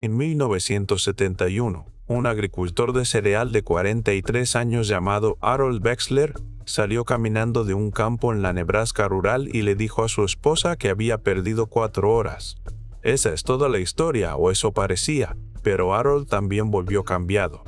En 1971, un agricultor de cereal de 43 años llamado Harold Wexler salió caminando de un campo en la Nebraska rural y le dijo a su esposa que había perdido 4 horas. Esa es toda la historia, o eso parecía, pero Harold también volvió cambiado.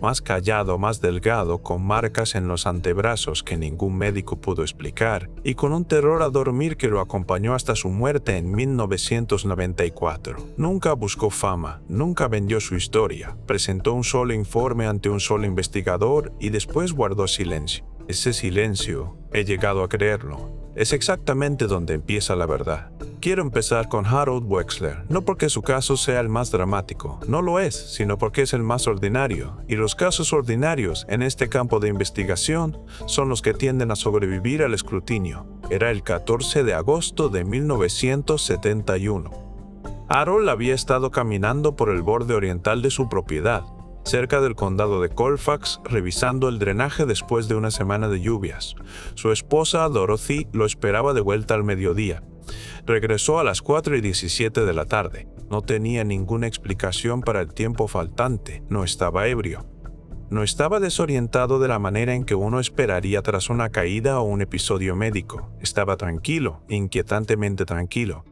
Más callado, más delgado, con marcas en los antebrazos que ningún médico pudo explicar, y con un terror a dormir que lo acompañó hasta su muerte en 1994. Nunca buscó fama, nunca vendió su historia, presentó un solo informe ante un solo investigador y después guardó silencio. Ese silencio, he llegado a creerlo, es exactamente donde empieza la verdad. Quiero empezar con Harold Wexler, no porque su caso sea el más dramático, no lo es, sino porque es el más ordinario, y los casos ordinarios en este campo de investigación son los que tienden a sobrevivir al escrutinio. Era el 14 de agosto de 1971. Harold había estado caminando por el borde oriental de su propiedad, cerca del condado de Colfax, revisando el drenaje después de una semana de lluvias. Su esposa, Dorothy, lo esperaba de vuelta al mediodía. Regresó a las 4:17 de la tarde. No tenía ninguna explicación para el tiempo faltante. No estaba ebrio. No estaba desorientado de la manera en que uno esperaría tras una caída o un episodio médico. Estaba tranquilo, inquietantemente tranquilo.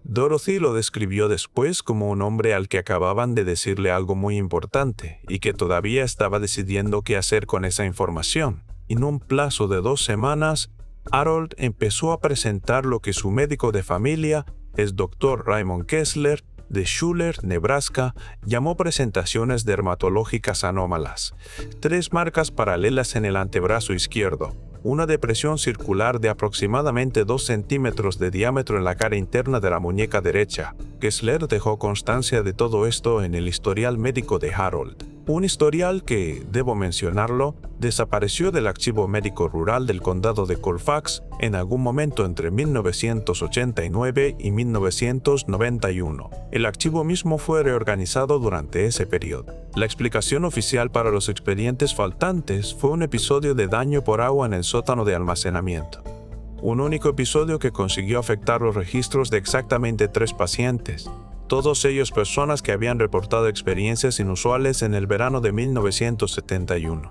Dorothy lo describió después como un hombre al que acababan de decirle algo muy importante y que todavía estaba decidiendo qué hacer con esa información. En un plazo de 2 semanas, Harold empezó a presentar lo que su médico de familia, el Dr. Raymond Kessler, de Schuler, Nebraska, llamó presentaciones dermatológicas anómalas. 3 marcas paralelas en el antebrazo izquierdo, una depresión circular de aproximadamente 2 centímetros de diámetro en la cara interna de la muñeca derecha. Kessler dejó constancia de todo esto en el historial médico de Harold. Un historial que, debo mencionarlo, desapareció del archivo médico rural del condado de Colfax en algún momento entre 1989 y 1991. El archivo mismo fue reorganizado durante ese periodo. La explicación oficial para los expedientes faltantes fue un episodio de daño por agua en el sótano de almacenamiento. Un único episodio que consiguió afectar los registros de exactamente 3 pacientes. Todos ellos personas que habían reportado experiencias inusuales en el verano de 1971.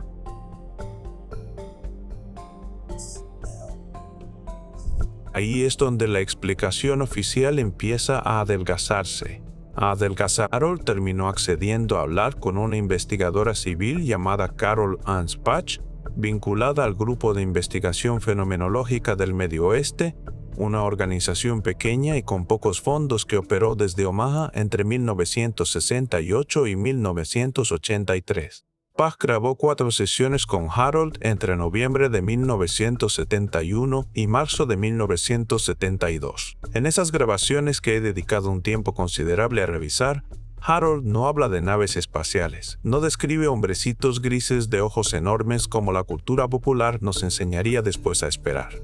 Ahí es donde la explicación oficial empieza a adelgazarse. Harold terminó accediendo a hablar con una investigadora civil llamada Carol Ann Spatch, vinculada al Grupo de Investigación Fenomenológica del Medio Oeste, una organización pequeña y con pocos fondos que operó desde Omaha entre 1968 y 1983. Spatch grabó 4 sesiones con Harold entre noviembre de 1971 y marzo de 1972. En esas grabaciones, que he dedicado un tiempo considerable a revisar, Harold no habla de naves espaciales, no describe hombrecitos grises de ojos enormes como la cultura popular nos enseñaría después a esperar.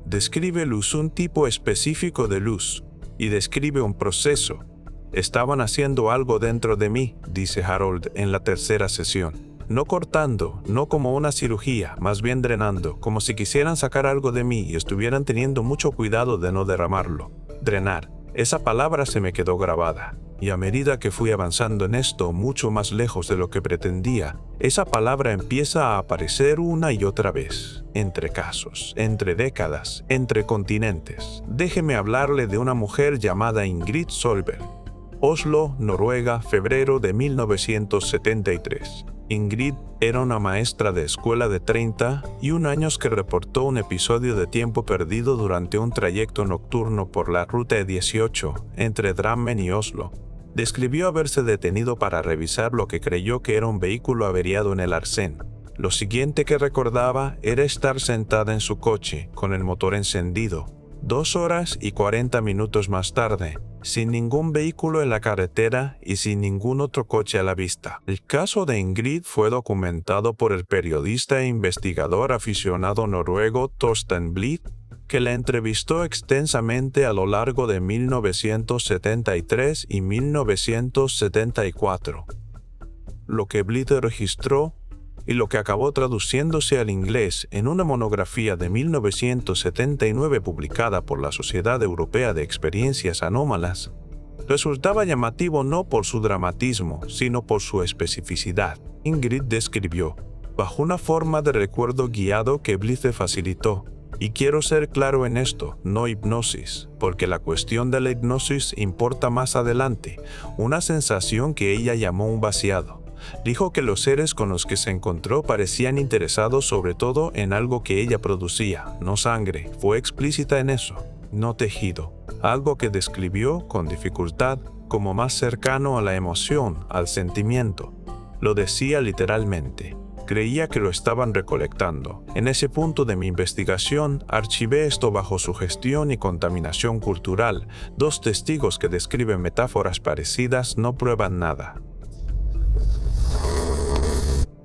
Describe luz, un tipo específico de luz, y describe un proceso. Estaban haciendo algo dentro de mí, dice Harold en la 3ª sesión. No cortando, no como una cirugía, más bien drenando, como si quisieran sacar algo de mí y estuvieran teniendo mucho cuidado de no derramarlo. Drenar. Esa palabra se me quedó grabada. Y a medida que fui avanzando en esto mucho más lejos de lo que pretendía, esa palabra empieza a aparecer una y otra vez, entre casos, entre décadas, entre continentes. Déjeme hablarle de una mujer llamada Ingrid Solberg. Oslo, Noruega, febrero de 1973. Ingrid era una maestra de escuela de 31 años que reportó un episodio de tiempo perdido durante un trayecto nocturno por la ruta 18 entre Drammen y Oslo. Describió haberse detenido para revisar lo que creyó que era un vehículo averiado en el arcén. Lo siguiente que recordaba era estar sentada en su coche, con el motor encendido. 2 horas y 40 minutos más tarde, sin ningún vehículo en la carretera y sin ningún otro coche a la vista. El caso de Ingrid fue documentado por el periodista e investigador aficionado noruego Torsten Blitt, que la entrevistó extensamente a lo largo de 1973 y 1974. Lo que Blitt registró y lo que acabó traduciéndose al inglés en una monografía de 1979 publicada por la Sociedad Europea de Experiencias Anómalas, resultaba llamativo no por su dramatismo, sino por su especificidad. Ingrid describió, bajo una forma de recuerdo guiado que Bliss le facilitó. Y quiero ser claro en esto, no hipnosis, porque la cuestión de la hipnosis importa más adelante, una sensación que ella llamó un vaciado. Dijo que los seres con los que se encontró parecían interesados sobre todo en algo que ella producía, no sangre, fue explícita en eso, no tejido, algo que describió con dificultad como más cercano a la emoción, al sentimiento. Lo decía literalmente. Creía que lo estaban recolectando. En ese punto de mi investigación, archivé esto bajo sugestión y contaminación cultural. Dos testigos que describen metáforas parecidas no prueban nada.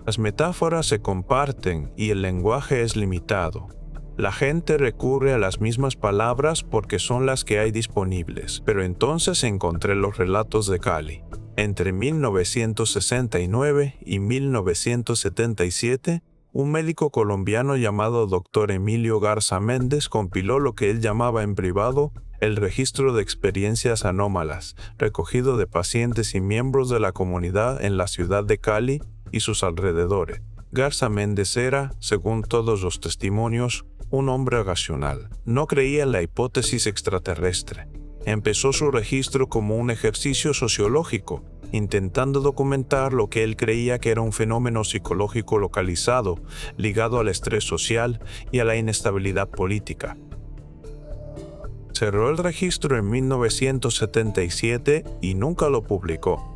Las metáforas se comparten y el lenguaje es limitado. La gente recurre a las mismas palabras porque son las que hay disponibles, pero entonces encontré los relatos de Cali. Entre 1969 y 1977, un médico colombiano llamado Dr. Emilio Garza Méndez compiló lo que él llamaba en privado el registro de experiencias anómalas, recogido de pacientes y miembros de la comunidad en la ciudad de Cali y sus alrededores. Garza Méndez era, según todos los testimonios, un hombre racional. No creía en la hipótesis extraterrestre. Empezó su registro como un ejercicio sociológico, intentando documentar lo que él creía que era un fenómeno psicológico localizado, ligado al estrés social y a la inestabilidad política. Cerró el registro en 1977 y nunca lo publicó.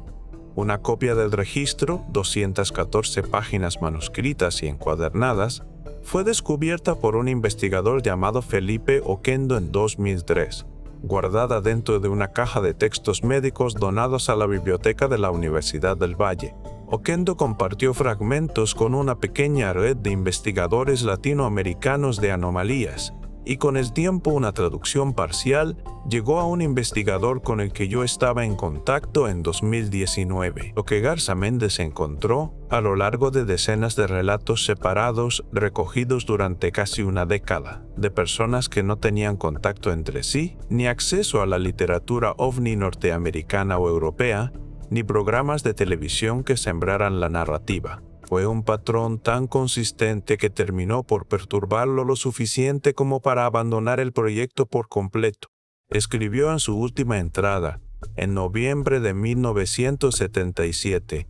Una copia del registro, 214 páginas manuscritas y encuadernadas, fue descubierta por un investigador llamado Felipe Oquendo en 2003. Guardada dentro de una caja de textos médicos donados a la biblioteca de la Universidad del Valle. Oquendo compartió fragmentos con una pequeña red de investigadores latinoamericanos de anomalías, y con el tiempo una traducción parcial llegó a un investigador con el que yo estaba en contacto en 2019. Lo que Garza Méndez encontró a lo largo de decenas de relatos separados recogidos durante casi una década, de personas que no tenían contacto entre sí, ni acceso a la literatura ovni norteamericana o europea, ni programas de televisión que sembraran la narrativa. Fue un patrón tan consistente que terminó por perturbarlo lo suficiente como para abandonar el proyecto por completo. Escribió en su última entrada, en noviembre de 1977,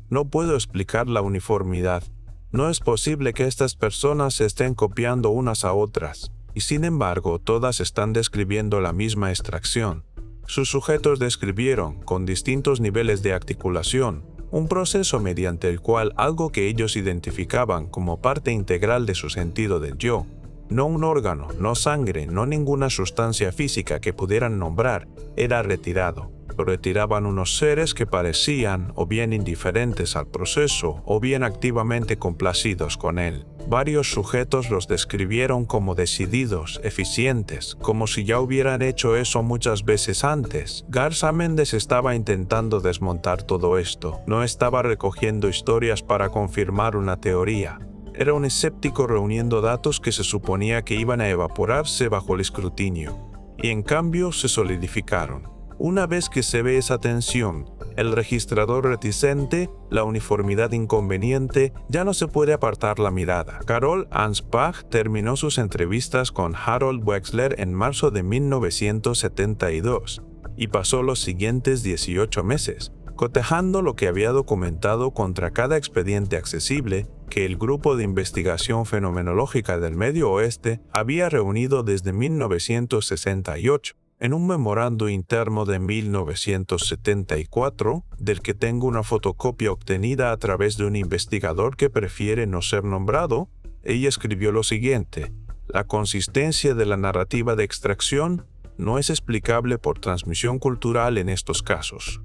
«No puedo explicar la uniformidad. No es posible que estas personas se estén copiando unas a otras, y sin embargo todas están describiendo la misma extracción. Sus sujetos describieron, con distintos niveles de articulación, un proceso mediante el cual algo que ellos identificaban como parte integral de su sentido del yo, no un órgano, no sangre, no ninguna sustancia física que pudieran nombrar, era retirado. Lo retiraban unos seres que parecían o bien indiferentes al proceso o bien activamente complacidos con él. Varios sujetos los describieron como decididos, eficientes, como si ya hubieran hecho eso muchas veces antes. Garza Méndez estaba intentando desmontar todo esto. No estaba recogiendo historias para confirmar una teoría. Era un escéptico reuniendo datos que se suponía que iban a evaporarse bajo el escrutinio, y en cambio se solidificaron. Una vez que se ve esa tensión, el registrador reticente, la uniformidad inconveniente, ya no se puede apartar la mirada. Carol Ansbach terminó sus entrevistas con Harold Wexler en marzo de 1972 y pasó los siguientes 18 meses, cotejando lo que había documentado contra cada expediente accesible que el Grupo de Investigación Fenomenológica del Medio Oeste había reunido desde 1968. En un memorando interno de 1974, del que tengo una fotocopia obtenida a través de un investigador que prefiere no ser nombrado, ella escribió lo siguiente: la consistencia de la narrativa de extracción no es explicable por transmisión cultural en estos casos.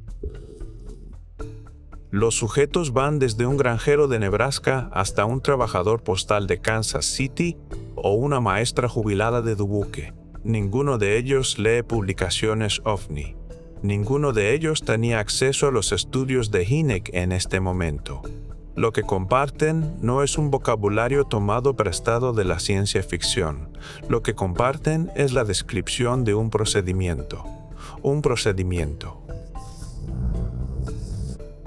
Los sujetos van desde un granjero de Nebraska hasta un trabajador postal de Kansas City o una maestra jubilada de Dubuque. Ninguno de ellos lee publicaciones OVNI. Ninguno de ellos tenía acceso a los estudios de Hynek en este momento. Lo que comparten no es un vocabulario tomado prestado de la ciencia ficción. Lo que comparten es la descripción de un procedimiento. Un procedimiento.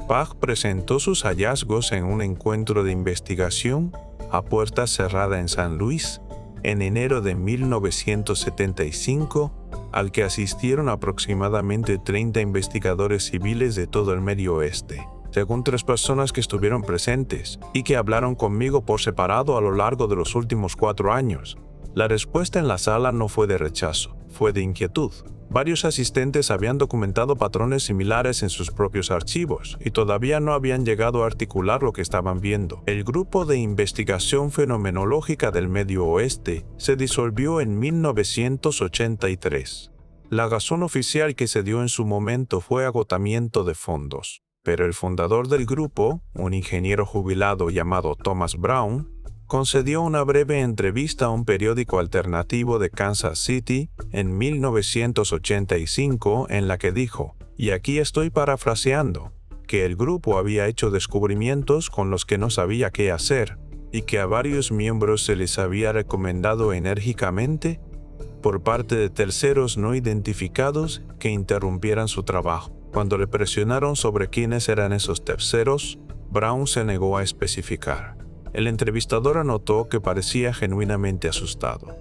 Pagh presentó sus hallazgos en un encuentro de investigación a puerta cerrada en San Luis en enero de 1975, al que asistieron aproximadamente 30 investigadores civiles de todo el Medio Oeste, según 3 personas que estuvieron presentes y que hablaron conmigo por separado a lo largo de los últimos 4 años. La respuesta en la sala no fue de rechazo, fue de inquietud. Varios asistentes habían documentado patrones similares en sus propios archivos y todavía no habían llegado a articular lo que estaban viendo. El grupo de investigación fenomenológica del Medio Oeste se disolvió en 1983. La razón oficial que se dio en su momento fue agotamiento de fondos, pero el fundador del grupo, un ingeniero jubilado llamado Thomas Brown, concedió una breve entrevista a un periódico alternativo de Kansas City en 1985 en la que dijo, y aquí estoy parafraseando, que el grupo había hecho descubrimientos con los que no sabía qué hacer y que a varios miembros se les había recomendado enérgicamente por parte de terceros no identificados que interrumpieran su trabajo. Cuando le presionaron sobre quiénes eran esos terceros, Brown se negó a especificar. El entrevistador anotó que parecía genuinamente asustado.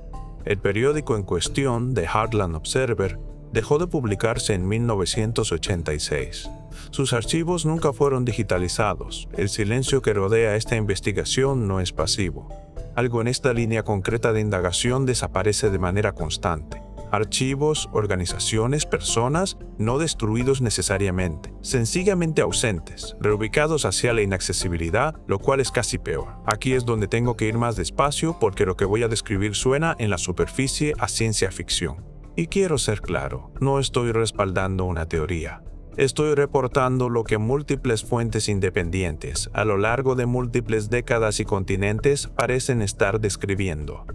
El periódico en cuestión, The Heartland Observer, dejó de publicarse en 1986. Sus archivos nunca fueron digitalizados. El silencio que rodea esta investigación no es pasivo. Algo en esta línea concreta de indagación desaparece de manera constante. Archivos, organizaciones, personas, no destruidos necesariamente, sencillamente ausentes, reubicados hacia la inaccesibilidad, lo cual es casi peor. Aquí es donde tengo que ir más despacio porque lo que voy a describir suena en la superficie a ciencia ficción. Y quiero ser claro, no estoy respaldando una teoría. Estoy reportando lo que múltiples fuentes independientes, a lo largo de múltiples décadas y continentes, parecen estar describiendo.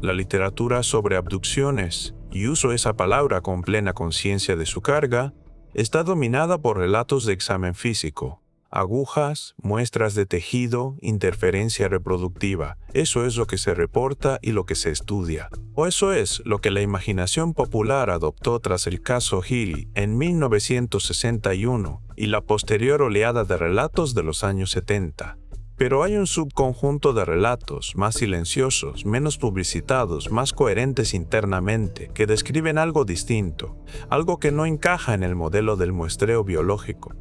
La literatura sobre abducciones, y uso esa palabra con plena conciencia de su carga, está dominada por relatos de examen físico, agujas, muestras de tejido, interferencia reproductiva. Eso es lo que se reporta y lo que se estudia. O eso es lo que la imaginación popular adoptó tras el caso Hill en 1961 y la posterior oleada de relatos de los años 70. Pero hay un subconjunto de relatos, más silenciosos, menos publicitados, más coherentes internamente, que describen algo distinto, algo que no encaja en el modelo del muestreo biológico.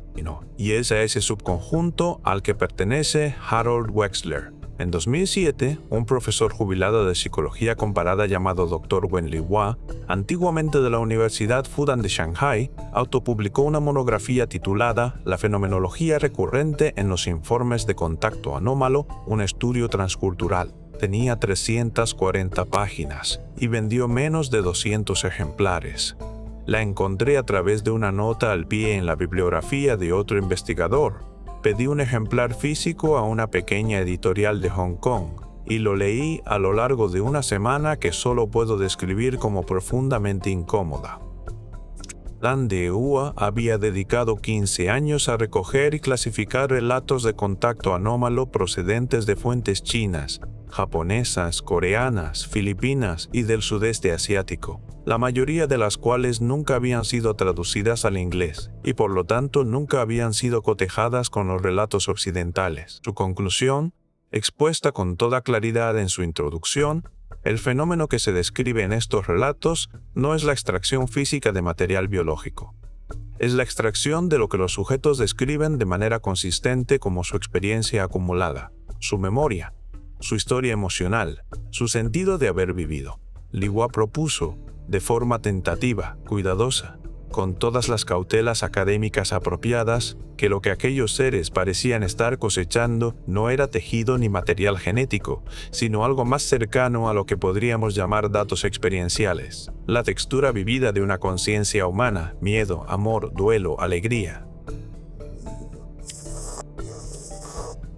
Y es a ese subconjunto al que pertenece Harold Wexler. En 2007, un profesor jubilado de psicología comparada llamado Dr. Wenli Hua, antiguamente de la Universidad Fudan de Shanghai, autopublicó una monografía titulada La fenomenología recurrente en los informes de contacto anómalo, un estudio transcultural. Tenía 340 páginas y vendió menos de 200 ejemplares. La encontré a través de una nota al pie en la bibliografía de otro investigador. Pedí un ejemplar físico a una pequeña editorial de Hong Kong y lo leí a lo largo de una semana que solo puedo describir como profundamente incómoda. Lan de Hua había dedicado 15 años a recoger y clasificar relatos de contacto anómalo procedentes de fuentes chinas, japonesas, coreanas, filipinas y del sudeste asiático, la mayoría de las cuales nunca habían sido traducidas al inglés y por lo tanto nunca habían sido cotejadas con los relatos occidentales. Su conclusión, expuesta con toda claridad en su introducción, el fenómeno que se describe en estos relatos no es la extracción física de material biológico. Es la extracción de lo que los sujetos describen de manera consistente como su experiencia acumulada, su memoria, su historia emocional, su sentido de haber vivido. Li Hua propuso, de forma tentativa, cuidadosa, con todas las cautelas académicas apropiadas, que lo que aquellos seres parecían estar cosechando no era tejido ni material genético, sino algo más cercano a lo que podríamos llamar datos experienciales, la textura vivida de una conciencia humana, miedo, amor, duelo, alegría.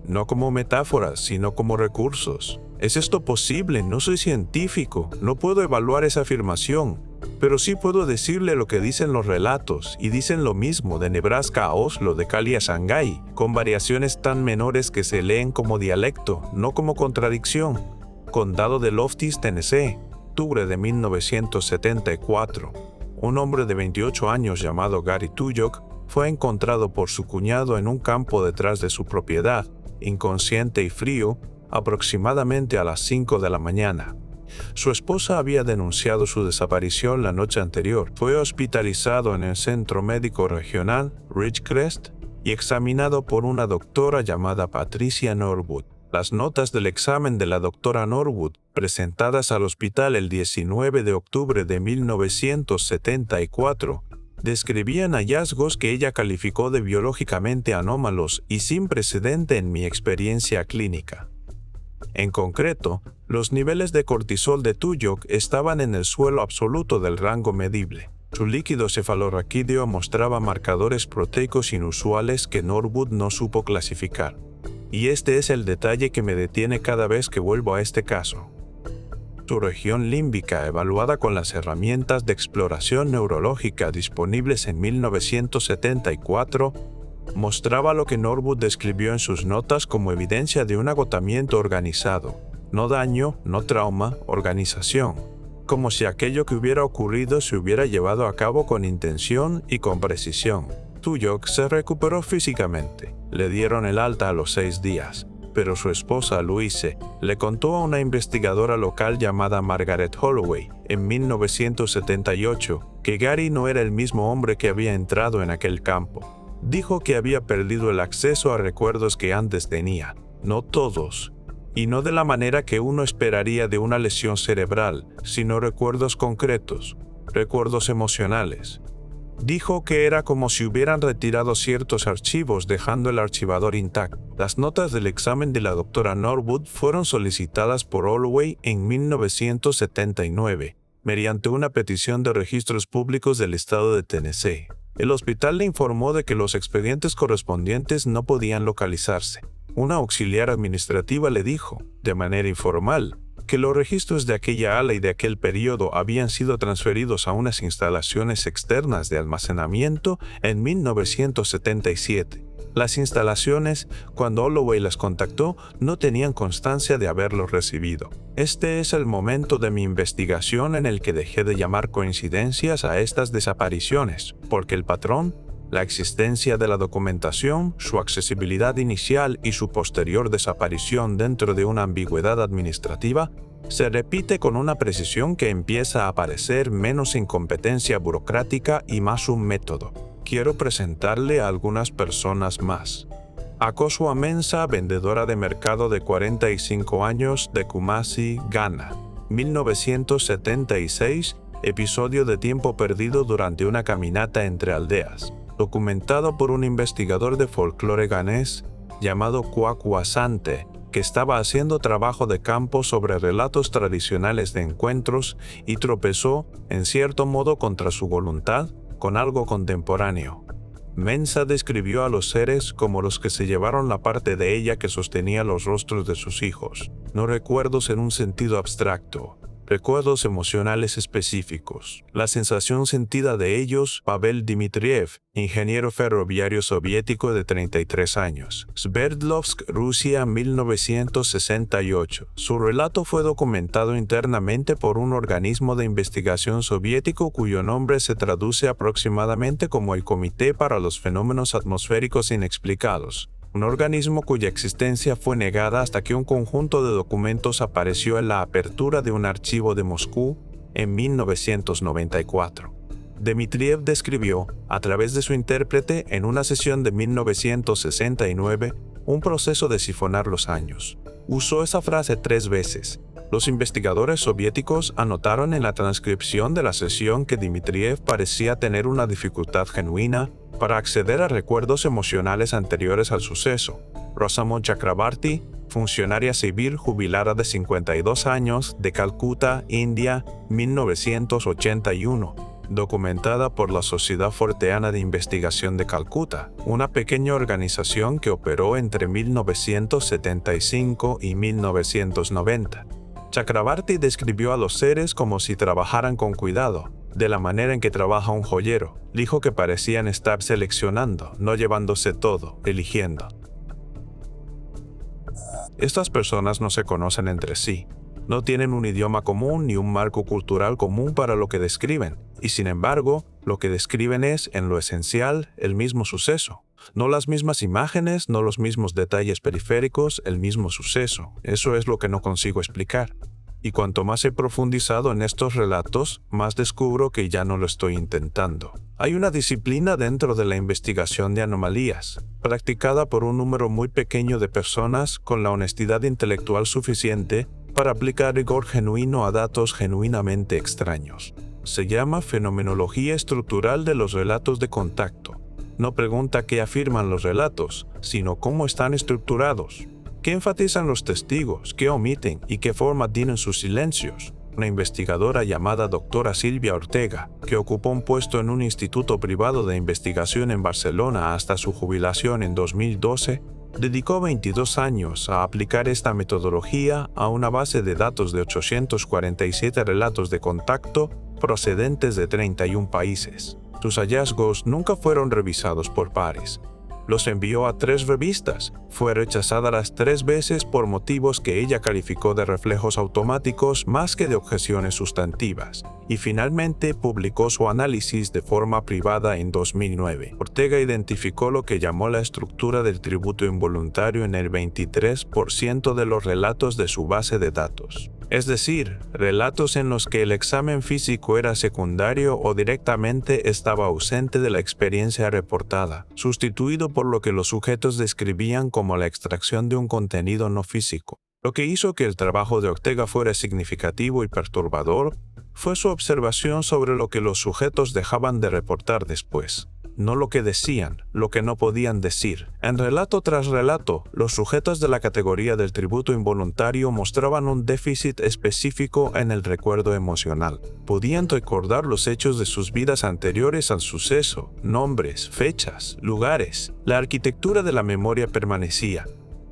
No como metáforas, sino como recursos. ¿Es esto posible? No soy científico, no puedo evaluar esa afirmación. Pero sí puedo decirle lo que dicen los relatos, y dicen lo mismo de Nebraska a Oslo, de Cali a Shanghái, con variaciones tan menores que se leen como dialecto, no como contradicción. Condado de Loftis, Tennessee, octubre de 1974. Un hombre de 28 años llamado Gary Tuyok fue encontrado por su cuñado en un campo detrás de su propiedad, inconsciente y frío, aproximadamente a las 5 de la mañana. Su esposa había denunciado su desaparición la noche anterior. Fue hospitalizado en el Centro Médico Regional Ridgecrest y examinado por una doctora llamada Patricia Norwood. Las notas del examen de la doctora Norwood, presentadas al hospital el 19 de octubre de 1974, describían hallazgos que ella calificó de biológicamente anómalos y sin precedente en mi experiencia clínica. En concreto, los niveles de cortisol de Tuyok estaban en el suelo absoluto del rango medible. Su líquido cefalorraquídeo mostraba marcadores proteicos inusuales que Norwood no supo clasificar. Y este es el detalle que me detiene cada vez que vuelvo a este caso. Su región límbica, evaluada con las herramientas de exploración neurológica disponibles en 1974, mostraba lo que Norwood describió en sus notas como evidencia de un agotamiento organizado, no daño, no trauma, organización, como si aquello que hubiera ocurrido se hubiera llevado a cabo con intención y con precisión. Tuyok se recuperó físicamente, le dieron el alta a los 6 días, pero su esposa Louise le contó a una investigadora local llamada Margaret Holloway en 1978 que Gary no era el mismo hombre que había entrado en aquel campo. Dijo que había perdido el acceso a recuerdos que antes tenía, no todos, y no de la manera que uno esperaría de una lesión cerebral, sino recuerdos concretos, recuerdos emocionales. Dijo que era como si hubieran retirado ciertos archivos dejando el archivador intacto. Las notas del examen de la doctora Norwood fueron solicitadas por Holloway en 1979, mediante una petición de registros públicos del estado de Tennessee. El hospital le informó de que los expedientes correspondientes no podían localizarse. Una auxiliar administrativa le dijo, de manera informal, que los registros de aquella ala y de aquel periodo habían sido transferidos a unas instalaciones externas de almacenamiento en 1977. Las instalaciones, cuando Holloway las contactó, no tenían constancia de haberlos recibido. Este es el momento de mi investigación en el que dejé de llamar coincidencias a estas desapariciones, porque el patrón, la existencia de la documentación, su accesibilidad inicial y su posterior desaparición dentro de una ambigüedad administrativa, se repite con una precisión que empieza a parecer menos incompetencia burocrática y más un método. Quiero presentarle a algunas personas más. Akosua Mensah, vendedora de mercado de 45 años de Kumasi, Ghana. 1976, episodio de tiempo perdido durante una caminata entre aldeas. Documentado por un investigador de folclore ganés llamado Kwaku Asante, que estaba haciendo trabajo de campo sobre relatos tradicionales de encuentros y tropezó, en cierto modo contra su voluntad, con algo contemporáneo. Mensah describió a los seres como los que se llevaron la parte de ella que sostenía los rostros de sus hijos, no recuerdos en un sentido abstracto, recuerdos emocionales específicos. La sensación sentida de ellos, Pavel Dmitriev, ingeniero ferroviario soviético de 33 años. Sverdlovsk, Rusia, 1968. Su relato fue documentado internamente por un organismo de investigación soviético cuyo nombre se traduce aproximadamente como el Comité para los Fenómenos Atmosféricos Inexplicados. Un organismo cuya existencia fue negada hasta que un conjunto de documentos apareció en la apertura de un archivo de Moscú en 1994. Dmitriev describió, a través de su intérprete, en una sesión de 1969, un proceso de sifonar los años. Usó esa frase 3 veces. Los investigadores soviéticos anotaron en la transcripción de la sesión que Dmitriev parecía tener una dificultad genuina para acceder a recuerdos emocionales anteriores al suceso. Rosamond Chakrabarti, funcionaria civil jubilada de 52 años de Calcuta, India, 1981, documentada por la Sociedad Forteana de Investigación de Calcuta, una pequeña organización que operó entre 1975 y 1990. Chakrabarti describió a los seres como si trabajaran con cuidado, de la manera en que trabaja un joyero. Dijo que parecían estar seleccionando, no llevándose todo, eligiendo. Estas personas no se conocen entre sí. No tienen un idioma común ni un marco cultural común para lo que describen, y sin embargo, lo que describen es, en lo esencial, el mismo suceso. No las mismas imágenes, no los mismos detalles periféricos, el mismo suceso. Eso es lo que no consigo explicar. Y cuanto más he profundizado en estos relatos, más descubro que ya no lo estoy intentando. Hay una disciplina dentro de la investigación de anomalías, practicada por un número muy pequeño de personas con la honestidad intelectual suficiente para aplicar rigor genuino a datos genuinamente extraños. Se llama fenomenología estructural de los relatos de contacto. No pregunta qué afirman los relatos, sino cómo están estructurados. ¿Qué enfatizan los testigos? ¿Qué omiten? ¿Y qué forma tienen sus silencios? Una investigadora llamada doctora Silvia Ortega, que ocupó un puesto en un instituto privado de investigación en Barcelona hasta su jubilación en 2012, dedicó 22 años a aplicar esta metodología a una base de datos de 847 relatos de contacto procedentes de 31 países. Sus hallazgos nunca fueron revisados por pares. Los envió a 3 revistas. Fue rechazada las 3 veces por motivos que ella calificó de reflejos automáticos más que de objeciones sustantivas. Y finalmente publicó su análisis de forma privada en 2009. Ortega identificó lo que llamó la estructura del tributo involuntario en el 23% de los relatos de su base de datos. Es decir, relatos en los que el examen físico era secundario o directamente estaba ausente de la experiencia reportada, sustituido por lo que los sujetos describían como la extracción de un contenido no físico. Lo que hizo que el trabajo de Ortega fuera significativo y perturbador fue su observación sobre lo que los sujetos dejaban de reportar después. No lo que decían, lo que no podían decir. En relato tras relato, los sujetos de la categoría del tributo involuntario mostraban un déficit específico en el recuerdo emocional. Podían recordar los hechos de sus vidas anteriores al suceso, nombres, fechas, lugares. La arquitectura de la memoria permanecía.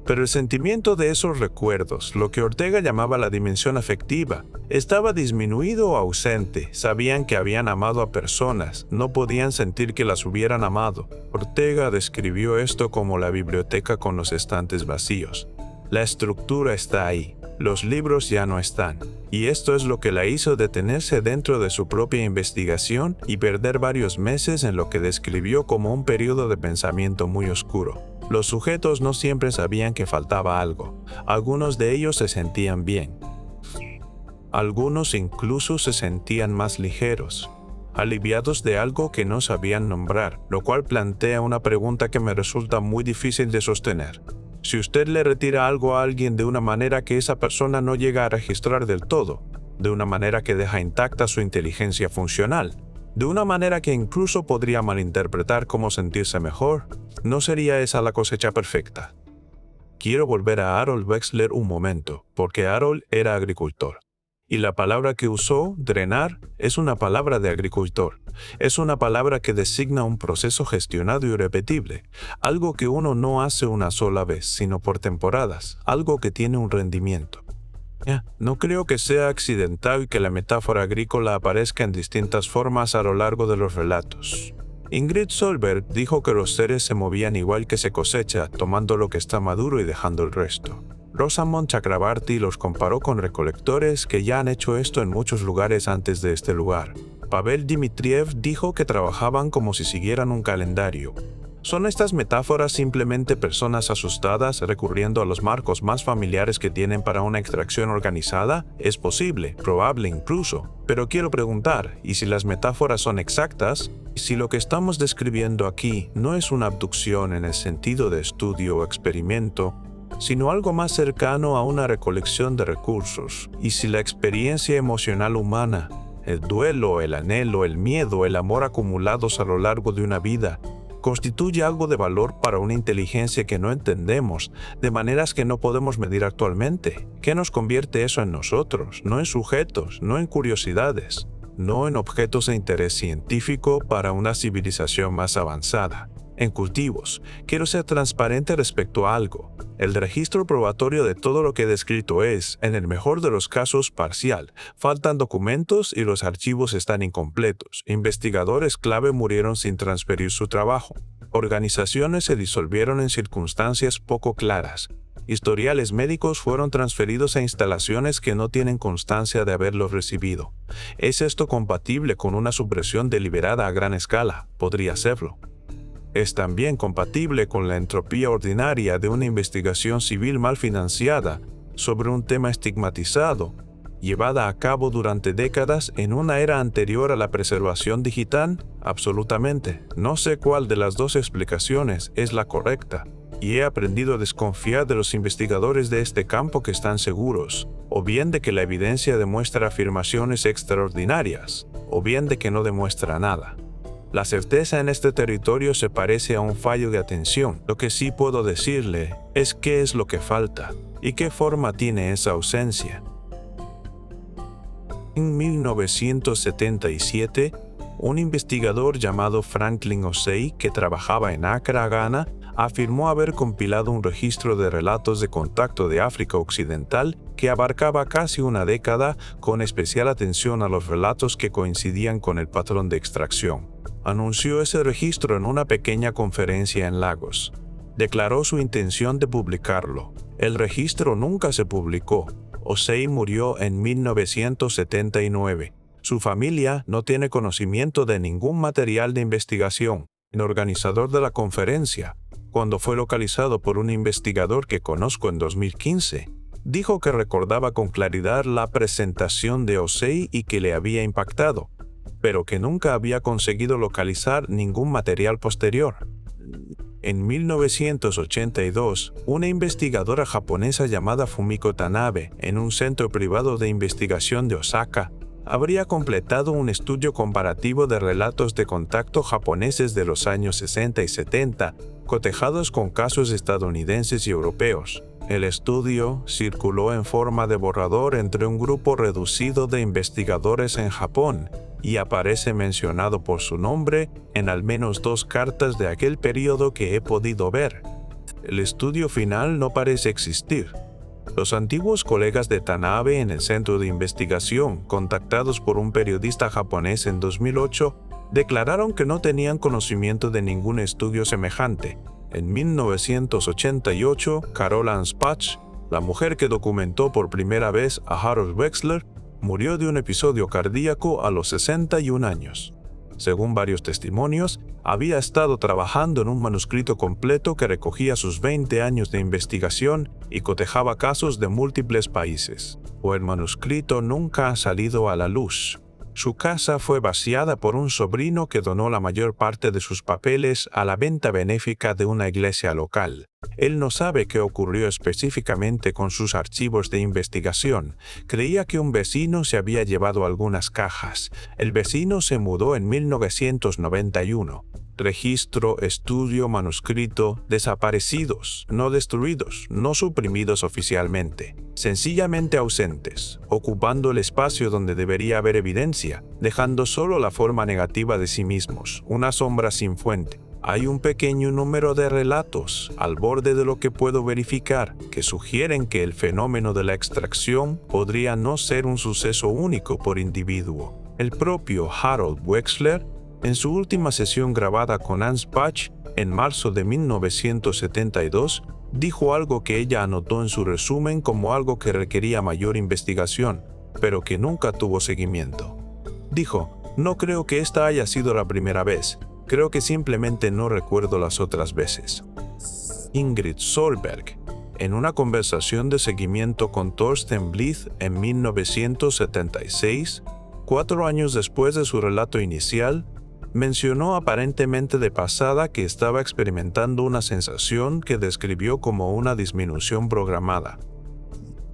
Pero el sentimiento de esos recuerdos, lo que Ortega llamaba la dimensión afectiva, estaba disminuido o ausente. Sabían que habían amado a personas, no podían sentir que las hubieran amado. Ortega describió esto como la biblioteca con los estantes vacíos. La estructura está ahí, los libros ya no están. Y esto es lo que la hizo detenerse dentro de su propia investigación y perder varios meses en lo que describió como un periodo de pensamiento muy oscuro. Los sujetos no siempre sabían que faltaba algo. Algunos de ellos se sentían bien. Algunos incluso se sentían más ligeros, aliviados de algo que no sabían nombrar, lo cual plantea una pregunta que me resulta muy difícil de sostener. Si usted le retira algo a alguien de una manera que esa persona no llega a registrar del todo, de una manera que deja intacta su inteligencia funcional, de una manera que incluso podría malinterpretar cómo sentirse mejor, ¿no sería esa la cosecha perfecta? Quiero volver a Harold Wexler un momento, porque Harold era agricultor. Y la palabra que usó, drenar, es una palabra de agricultor. Es una palabra que designa un proceso gestionado y repetible, algo que uno no hace una sola vez, sino por temporadas, algo que tiene un rendimiento. No creo que sea accidental que la metáfora agrícola aparezca en distintas formas a lo largo de los relatos. Ingrid Solberg dijo que los seres se movían igual que se cosecha, tomando lo que está maduro y dejando el resto. Rosamond Chakrabarty los comparó con recolectores que ya han hecho esto en muchos lugares antes de este lugar. Pavel Dmitriev dijo que trabajaban como si siguieran un calendario. ¿Son estas metáforas simplemente personas asustadas recurriendo a los marcos más familiares que tienen para una extracción organizada? Es posible, probable incluso. Pero quiero preguntar, ¿y si las metáforas son exactas? Si lo que estamos describiendo aquí no es una abducción en el sentido de estudio o experimento, sino algo más cercano a una recolección de recursos, y si la experiencia emocional humana, el duelo, el anhelo, el miedo, el amor acumulados a lo largo de una vida, constituye algo de valor para una inteligencia que no entendemos, de maneras que no podemos medir actualmente. ¿Qué nos convierte eso en nosotros? No en sujetos, no en curiosidades, no en objetos de interés científico para una civilización más avanzada. En cultivos, quiero ser transparente respecto a algo. El registro probatorio de todo lo que he descrito es, en el mejor de los casos, parcial. Faltan documentos y los archivos están incompletos. Investigadores clave murieron sin transferir su trabajo. Organizaciones se disolvieron en circunstancias poco claras. Historiales médicos fueron transferidos a instalaciones que no tienen constancia de haberlos recibido. ¿Es esto compatible con una supresión deliberada a gran escala? Podría serlo. Es también compatible con la entropía ordinaria de una investigación civil mal financiada sobre un tema estigmatizado, llevada a cabo durante décadas en una era anterior a la preservación digital. Absolutamente. No sé cuál de las dos explicaciones es la correcta, y he aprendido a desconfiar de los investigadores de este campo que están seguros, o bien de que la evidencia demuestra afirmaciones extraordinarias, o bien de que no demuestra nada. La certeza en este territorio se parece a un fallo de atención. Lo que sí puedo decirle es qué es lo que falta y qué forma tiene esa ausencia. En 1977, un investigador llamado Franklin Osei, que trabajaba en Accra, Ghana, afirmó haber compilado un registro de relatos de contacto de África Occidental que abarcaba casi una década, con especial atención a los relatos que coincidían con el patrón de extracción. Anunció ese registro en una pequeña conferencia en Lagos. Declaró su intención de publicarlo. El registro nunca se publicó. Osei murió en 1979. Su familia no tiene conocimiento de ningún material de investigación. El organizador de la conferencia, cuando fue localizado por un investigador que conozco en 2015, dijo que recordaba con claridad la presentación de Osei y que le había impactado, pero que nunca había conseguido localizar ningún material posterior. En 1982, una investigadora japonesa llamada Fumiko Tanabe, en un centro privado de investigación de Osaka, habría completado un estudio comparativo de relatos de contacto japoneses de los años 60 y 70, cotejados con casos estadounidenses y europeos. El estudio circuló en forma de borrador entre un grupo reducido de investigadores en Japón y aparece mencionado por su nombre en al menos 2 cartas de aquel periodo que he podido ver. El estudio final no parece existir. Los antiguos colegas de Tanabe en el centro de investigación, contactados por un periodista japonés en 2008, declararon que no tenían conocimiento de ningún estudio semejante. En 1988, Carol Anspach, la mujer que documentó por primera vez a Harold Wexler, murió de un episodio cardíaco a los 61 años. Según varios testimonios, había estado trabajando en un manuscrito completo que recogía sus 20 años de investigación y cotejaba casos de múltiples países. O el manuscrito nunca ha salido a la luz. Su casa fue vaciada por un sobrino que donó la mayor parte de sus papeles a la venta benéfica de una iglesia local. Él no sabe qué ocurrió específicamente con sus archivos de investigación. Creía que un vecino se había llevado algunas cajas. El vecino se mudó en 1991. Registro, estudio, manuscrito, desaparecidos, no destruidos, no suprimidos oficialmente, sencillamente ausentes, ocupando el espacio donde debería haber evidencia, dejando solo la forma negativa de sí mismos, una sombra sin fuente. Hay un pequeño número de relatos, al borde de lo que puedo verificar, que sugieren que el fenómeno de la extracción podría no ser un suceso único por individuo. El propio Harold Wexler, en su última sesión grabada con Anspach en marzo de 1972, dijo algo que ella anotó en su resumen como algo que requería mayor investigación, pero que nunca tuvo seguimiento. Dijo: "No creo que esta haya sido la primera vez. Creo que simplemente no recuerdo las otras veces". Ingrid Solberg, en una conversación de seguimiento con Thorsten Blyth en 1976, 4 años después de su relato inicial, mencionó aparentemente de pasada que estaba experimentando una sensación que describió como una disminución programada,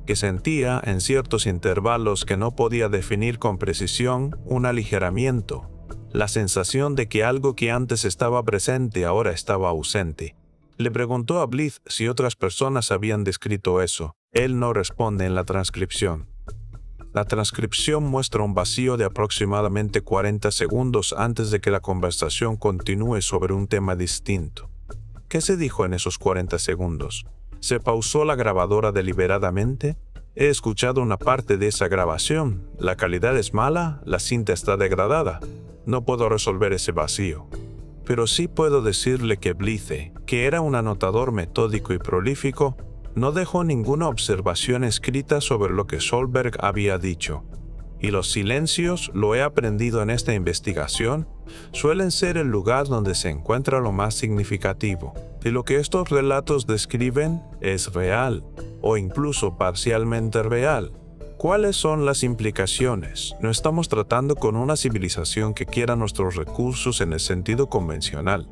que sentía en ciertos intervalos que no podía definir con precisión un aligeramiento, la sensación de que algo que antes estaba presente ahora estaba ausente. Le preguntó a Blyth si otras personas habían descrito eso. Él no responde en la transcripción. La transcripción muestra un vacío de aproximadamente 40 segundos antes de que la conversación continúe sobre un tema distinto. ¿Qué se dijo en esos 40 segundos? ¿Se pausó la grabadora deliberadamente? He escuchado una parte de esa grabación. ¿La calidad es mala? ¿La cinta está degradada? No puedo resolver ese vacío. Pero sí puedo decirle que Blythe, que era un anotador metódico y prolífico, no dejó ninguna observación escrita sobre lo que Solberg había dicho. Y los silencios, lo he aprendido en esta investigación, suelen ser el lugar donde se encuentra lo más significativo. Si lo que estos relatos describen es real, o incluso parcialmente real, ¿cuáles son las implicaciones? No estamos tratando con una civilización que quiera nuestros recursos en el sentido convencional.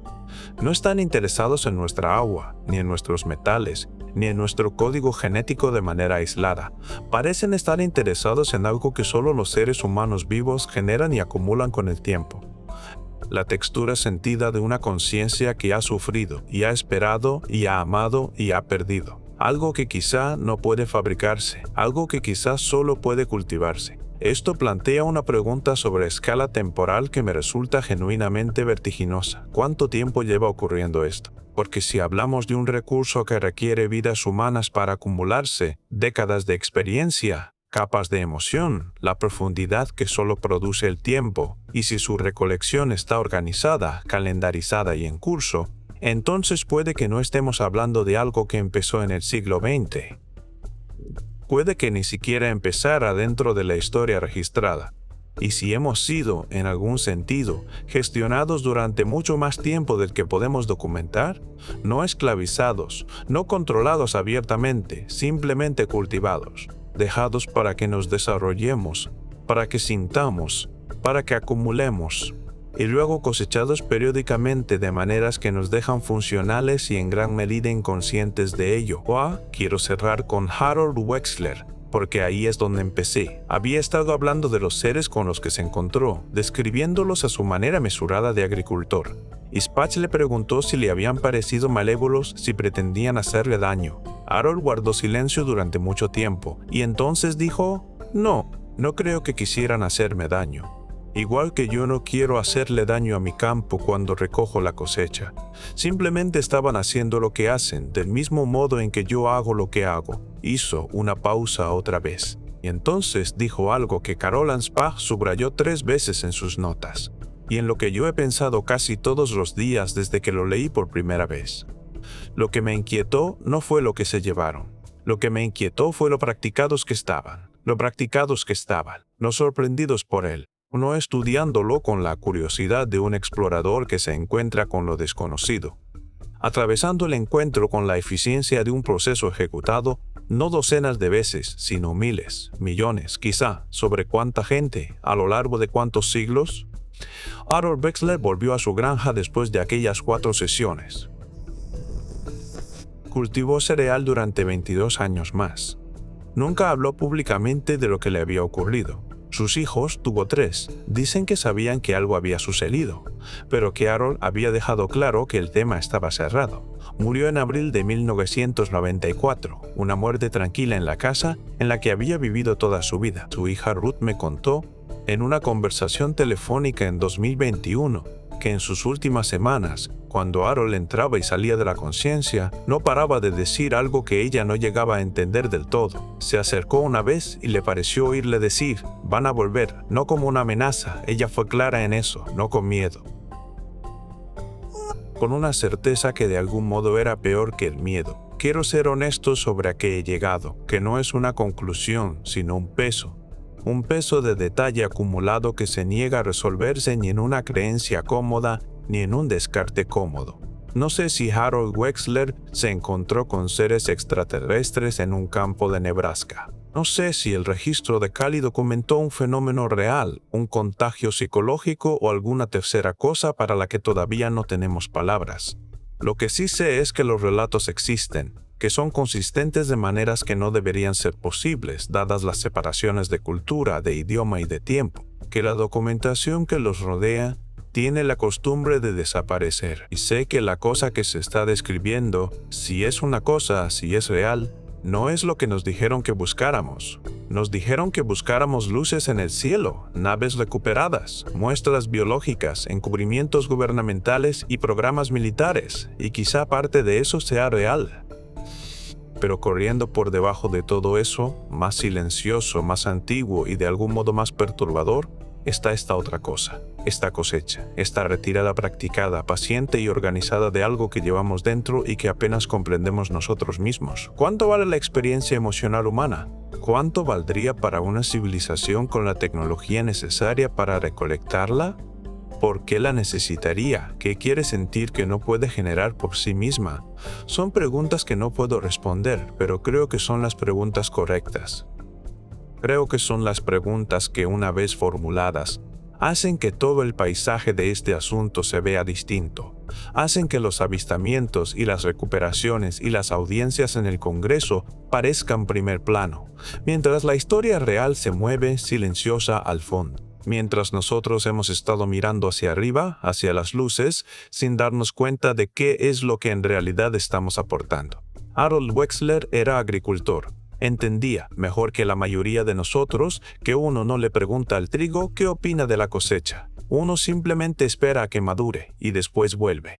No están interesados en nuestra agua, ni en nuestros metales, ni en nuestro código genético de manera aislada. Parecen estar interesados en algo que solo los seres humanos vivos generan y acumulan con el tiempo. La textura sentida de una conciencia que ha sufrido, y ha esperado, y ha amado, y ha perdido. Algo que quizá no puede fabricarse, algo que quizá solo puede cultivarse. Esto plantea una pregunta sobre escala temporal que me resulta genuinamente vertiginosa. ¿Cuánto tiempo lleva ocurriendo esto? Porque si hablamos de un recurso que requiere vidas humanas para acumularse, décadas de experiencia, capas de emoción, la profundidad que solo produce el tiempo, y si su recolección está organizada, calendarizada y en curso, entonces puede que no estemos hablando de algo que empezó en el siglo XX. Puede que ni siquiera empezara dentro de la historia registrada. Y si hemos sido, en algún sentido, gestionados durante mucho más tiempo del que podemos documentar, no esclavizados, no controlados abiertamente, simplemente cultivados, dejados para que nos desarrollemos, para que sintamos, para que acumulemos, y luego cosechados periódicamente de maneras que nos dejan funcionales y en gran medida inconscientes de ello. Quiero cerrar con Harold Wexler, porque ahí es donde empecé. Había estado hablando de los seres con los que se encontró, describiéndolos a su manera mesurada de agricultor. Y Spatch le preguntó si le habían parecido malévolos, si pretendían hacerle daño. Harold guardó silencio durante mucho tiempo, y entonces dijo, no creo que quisieran hacerme daño. Igual que yo no quiero hacerle daño a mi campo cuando recojo la cosecha. Simplemente estaban haciendo lo que hacen, del mismo modo en que yo hago lo que hago. Hizo una pausa otra vez. Y entonces dijo algo que Carol Anspach subrayó 3 veces en sus notas. Y en lo que yo he pensado casi todos los días desde que lo leí por primera vez. Lo que me inquietó no fue lo que se llevaron. Lo que me inquietó fue lo practicados que estaban. No sorprendidos por él. No estudiándolo con la curiosidad de un explorador que se encuentra con lo desconocido. Atravesando el encuentro con la eficiencia de un proceso ejecutado, no docenas de veces, sino miles, millones, quizá, ¿sobre cuánta gente? ¿A lo largo de cuántos siglos? Harold Wexler volvió a su granja después de aquellas 4 sesiones. Cultivó cereal durante 22 años más. Nunca habló públicamente de lo que le había ocurrido. Sus hijos, tuvo 3, dicen que sabían que algo había sucedido, pero que Harold había dejado claro que el tema estaba cerrado. Murió en abril de 1994, una muerte tranquila en la casa en la que había vivido toda su vida. Su hija Ruth me contó, en una conversación telefónica en 2021, que en sus últimas semanas, cuando Harold entraba y salía de la conciencia, no paraba de decir algo que ella no llegaba a entender del todo. Se acercó una vez y le pareció oírle decir, van a volver, no como una amenaza, ella fue clara en eso, no con miedo. Con una certeza que de algún modo era peor que el miedo. Quiero ser honesto sobre a qué he llegado, que no es una conclusión, sino un peso. Un peso de detalle acumulado que se niega a resolverse ni en una creencia cómoda, ni en un descarte cómodo. No sé si Harold Wexler se encontró con seres extraterrestres en un campo de Nebraska. No sé si el registro de Cali documentó un fenómeno real, un contagio psicológico o alguna tercera cosa para la que todavía no tenemos palabras. Lo que sí sé es que los relatos existen, que son consistentes de maneras que no deberían ser posibles, dadas las separaciones de cultura, de idioma y de tiempo, que la documentación que los rodea tiene la costumbre de desaparecer. Y sé que la cosa que se está describiendo, si es una cosa, si es real, No es lo que nos dijeron que buscáramos. Nos dijeron que buscáramos luces en el cielo, naves recuperadas, muestras biológicas, encubrimientos gubernamentales y programas militares, y quizá parte de eso sea real. Pero corriendo por debajo de todo eso, más silencioso, más antiguo y de algún modo más perturbador, está esta otra cosa, esta cosecha, esta retirada practicada, paciente y organizada de algo que llevamos dentro y que apenas comprendemos nosotros mismos. ¿Cuánto vale la experiencia emocional humana? ¿Cuánto valdría para una civilización con la tecnología necesaria para recolectarla? ¿Por qué la necesitaría? ¿Qué quiere sentir que no puede generar por sí misma? Son preguntas que no puedo responder, pero creo que son las preguntas correctas. Creo que son las preguntas que, una vez formuladas, hacen que todo el paisaje de este asunto se vea distinto. Hacen que los avistamientos y las recuperaciones y las audiencias en el Congreso parezcan primer plano, mientras la historia real se mueve silenciosa al fondo. Mientras nosotros hemos estado mirando hacia arriba, hacia las luces, sin darnos cuenta de qué es lo que en realidad estamos aportando. Harold Wexler era agricultor. Entendía, mejor que la mayoría de nosotros, que uno no le pregunta al trigo qué opina de la cosecha. Uno simplemente espera a que madure y después vuelve.